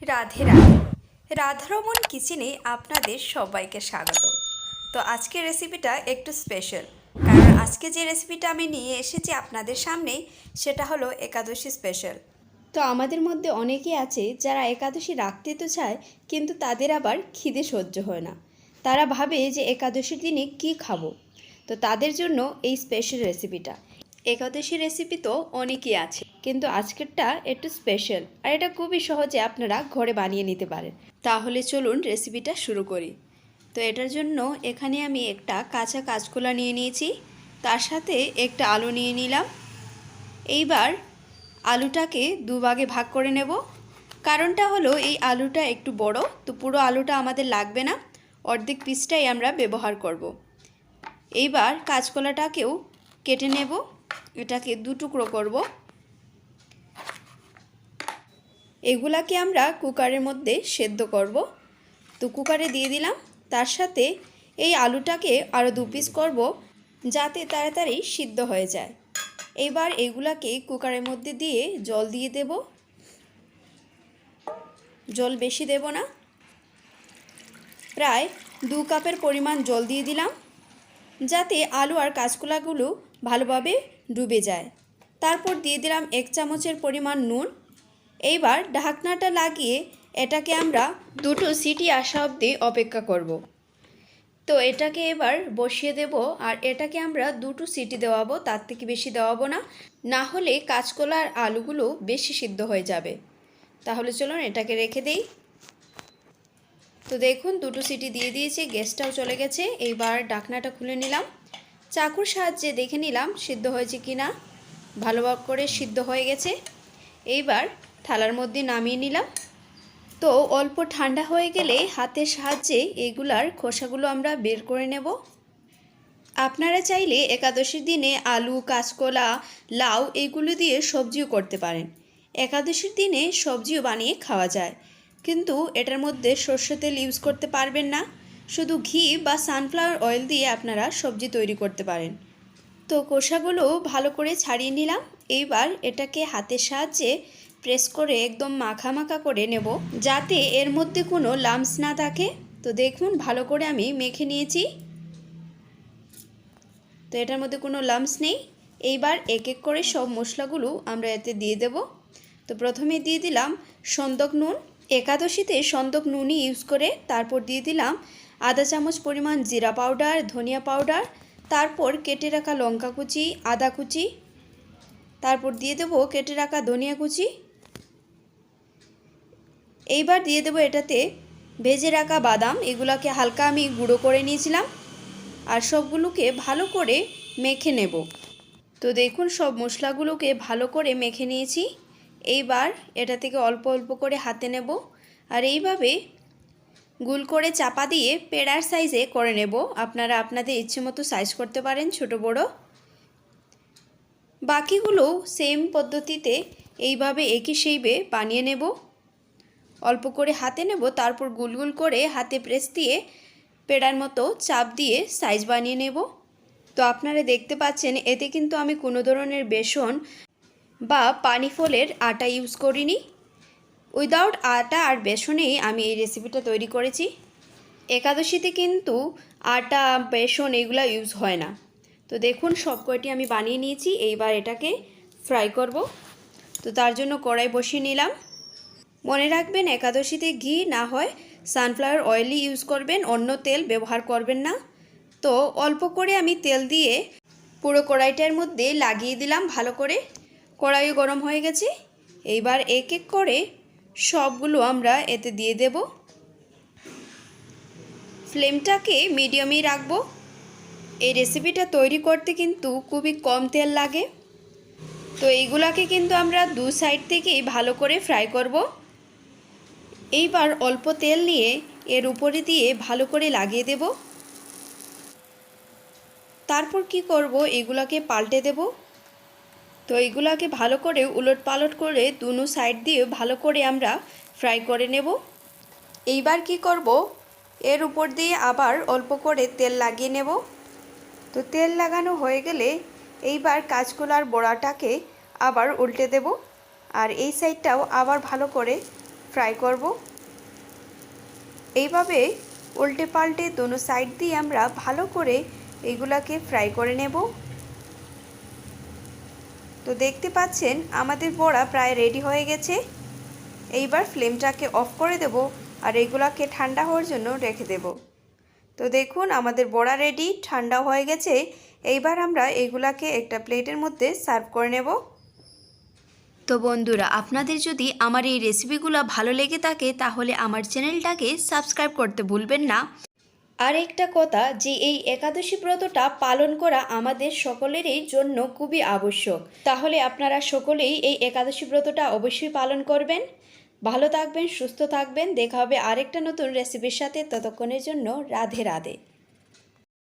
রাধে রাধে। রাধারমন কিচেনে আপনাদের সবাইকে স্বাগত। তো আজকের রেসিপিটা একটু স্পেশাল, কারণ আজকে যে রেসিপিটা আমি নিয়ে এসেছি আপনাদের সামনে সেটা হলো একাদশী স্পেশাল। তো আমাদের মধ্যে অনেকেই আছে যারা একাদশী রাখতে তো চায়, কিন্তু তাদের আবার খিদে সহ্য হয় না। তারা ভাবে যে একাদশীর দিনে কী খাবো। তো তাদের জন্য এই স্পেশাল রেসিপিটা। একাদশী রেসিপি তো অনেকই আছে, কিন্তু আজকেরটা একটু স্পেশাল, আর এটা খুবই সহজে আপনারা ঘরে বানিয়ে নিতে পারেন। তাহলে চলুন রেসিপিটা শুরু করি। তো এটার জন্য এখানে আমি একটা কাঁচা কাঁচকলা নিয়ে নিয়েছি, তার সাথে একটা আলু নিয়ে নিলাম। এইবার আলুটাকে দুভাগে ভাগ করে নেব। কারণটা হলো এই আলুটা একটু বড়, তো পুরো আলুটা আমাদের লাগবে না, অর্ধেক পিসটাই আমরা ব্যবহার করব। এইবার কাঁচকলাটাকেও কেটে নেব, এটাকে দু টুকরো করব। এগুলাকে আমরা কুকারের মধ্যে সেদ্ধ করব। তো কুকারে দিয়ে দিলাম, তার সাথে এই আলুটাকে আরও দু পিস করব যাতে তাড়াতাড়ি সিদ্ধ হয়ে যায়। এবার এগুলাকে কুকারের মধ্যে দিয়ে জল দিয়ে দেব। জল বেশি দেব না, প্রায় 2 কাপের পরিমাণ জল দিয়ে দিলাম, যাতে আলু আর কাঁচকলাগুলো ভালোভাবে ডুবে যায়। তারপর দিয়ে দিলাম 1 চামচের পরিমাণ নুন। এইবার ঢাকনাটা লাগিয়ে এটাকে আমরা 2টো সিটি আসা অবধি অপেক্ষা করব। তো এটাকে এবার বসিয়ে দেব, আর এটাকে আমরা 2টো সিটি দেওয়াবো, তার থেকে বেশি দেওয়াবো না, না হলে কাঁচকলা আর আলুগুলো বেশি সিদ্ধ হয়ে যাবে। তাহলে চলুন এটাকে রেখে দেই। তো দেখুন 2টো সিটি দিয়ে দিয়েছি, গ্যাসটাও চলে গেছে। এইবার ঢাকনাটা খুলে নিলাম, চাকুর সাহায্যে দেখে নিলাম সিদ্ধ হয়েছে কি না। ভালোভাবে করে সিদ্ধ হয়ে গেছে। এইবার থালার মধ্যে নামিয়ে নিলাম। তো অল্প ঠান্ডা হয়ে গেলে হাতের সাহায্যে এগুলার খোসাগুলো আমরা বের করে নেব। আপনারা চাইলে একাদশীর দিনে আলু, কাঁচকলা, লাউ এগুলো দিয়ে সবজিও করতে পারেন। একাদশীর দিনে সবজিও বানিয়ে খাওয়া যায়, কিন্তু এটার মধ্যে সরষের তেল ইউজ করতে পারবেন না। শুধু ঘি বা সানফ্লাওয়ার অয়েল দিয়ে আপনারা সবজি তৈরি করতে পারেন। তো খোসাগুলো ভালো করে ছাড়িয়ে নিলাম। এইবার এটাকে হাতের সাহায্যে প্রেস করে একদম মাখা মাখা করে নেব, যাতে এর মধ্যে কোনো লাম্পস না থাকে। তো দেখুন ভালো করে আমি মেখে নিয়েছি, তো এটার মধ্যে কোনো লাম্পস নেই। এইবার এক এক করে সব মশলাগুলো আমরা এতে দিয়ে দেব। তো প্রথমে দিয়ে দিলাম সন্দক নুন, একাদশীতে সন্দক নুনই ইউজ করে। তারপর দিয়ে দিলাম আধা চামচ পরিমাণ জিরা পাউডার, ধনিয়া পাউডার, তারপর কেটে রাখা লঙ্কা কুচি, আদা কুচি, তারপর দিয়ে দেবো কেটে রাখা ধনিয়া কুচি। এইবার দিয়ে দেবো এটাতে ভেজে রাখা বাদাম, এগুলোকে হালকা আমি গুঁড়ো করে নিয়েছিলাম, আর সবগুলোকে ভালো করে মেখে নেব। তো দেখুন সব মশলাগুলোকে ভালো করে মেখে নিয়েছি। এইবার এটা থেকে অল্প অল্প করে হাতে নেব, আর এইভাবে গোল করে চাপা দিয়ে পেড়ার সাইজে করে নেব। আপনারা আপনাদের ইচ্ছে মতো সাইজ করতে পারেন, ছোট বড়। বাকিগুলো সেম পদ্ধতিতে এইভাবে একই শেপে বানিয়ে নেব। অল্প করে হাতে নেব, তারপর গোল গোল করে হাতে প্রেস দিয়ে পেড়ার মতো চাপ দিয়ে সাইজ বানিয়ে নেব। তো আপনারা দেখতে পাচ্ছেন এতে কিন্তু আমি কোনো ধরনের বেসন বা পানি ফলের আটা ইউজ করিনি। উইদাউট আটা আর বেসনেই আমি এই রেসিপিটা তৈরি করেছি। একাদশীতে কিন্তু আটা, বেসন এগুলো ইউজ হয় না। তো দেখুন সব কয়টি আমি বানিয়ে নিয়েছি। এইবার এটাকে ফ্রাই করব। তো তার জন্য কড়াই বসিয়ে নিলাম। মনে রাখবেন একাদশীতে ঘি না হয় সানফ্লাওয়ার অয়েলই ইউজ করবেন, অন্য তেল ব্যবহার করবেন না। তো অল্প করে আমি তেল দিয়ে পুরো কড়াইটার মধ্যে লাগিয়ে দিলাম ভালো করে। কড়াইও গরম হয়ে গেছে। এইবার এক এক করে সবগুলো আমরা এতে দিয়ে দেব। ফ্লেমটাকে মিডিয়ামেই রাখবো। এই রেসিপিটা তৈরি করতে কিন্তু খুবই কম তেল লাগে। তো এইগুলাকে কিন্তু আমরা দু সাইড থেকেই ভালো করে ফ্রাই করব। এইবার অল্প তেল নিয়ে এর উপরে দিয়ে ভালো করে লাগিয়ে দেব। তারপর কি করব, এগুলাকে পাল্টে দেব। তো এইগুলাকে ভালো করে উলট পালট করে দুনো সাইড দিয়ে ভালো করে আমরা ফ্রাই করে নেব। এইবার কি করব, এর উপর দিয়ে আবার অল্প করে তেল লাগিয়ে নেব। তো তেল লাগানো হয়ে গেলে এইবার কাঁচকলার বড়াটাকে আবার উল্টে দেব, আর এই সাইডটাও আবার ভালো করে ফ্রাই করব। এইভাবে উল্টে পাল্টে দোনো সাইড দিয়ে আমরা ভালো করে এগুলাকে ফ্রাই করে নেব। তো দেখতে পাচ্ছেন আমাদের বড়া প্রায় রেডি হয়ে গেছে। এইবার ফ্লেমটাকে অফ করে দেব আর এগুলাকে ঠান্ডা হওয়ার জন্য রেখে দেব। তো দেখুন আমাদের বড়া রেডি, ঠান্ডা হয়ে গেছে। এইবার আমরা এগুলাকে একটা প্লেটের মধ্যে সার্ভ করে নেব। তো বন্ধুরা, আপনাদের যদি আমার এই রেসিপিগুলো ভালো লেগে থাকে তাহলে আমার চ্যানেলটাকে সাবস্ক্রাইব করতে ভুলবেন না। আর একটা কথা, যে এই একাদশী ব্রতটা পালন করা আমাদের সকলেরই জন্য খুবই আবশ্যক। তাহলে আপনারা সকলেই এই একাদশী ব্রতটা অবশ্যই পালন করবেন। ভালো থাকবেন, সুস্থ থাকবেন। দেখা হবে আরেকটা নতুন রেসিপির সাথে। ততক্ষণের জন্য রাধে রাধে।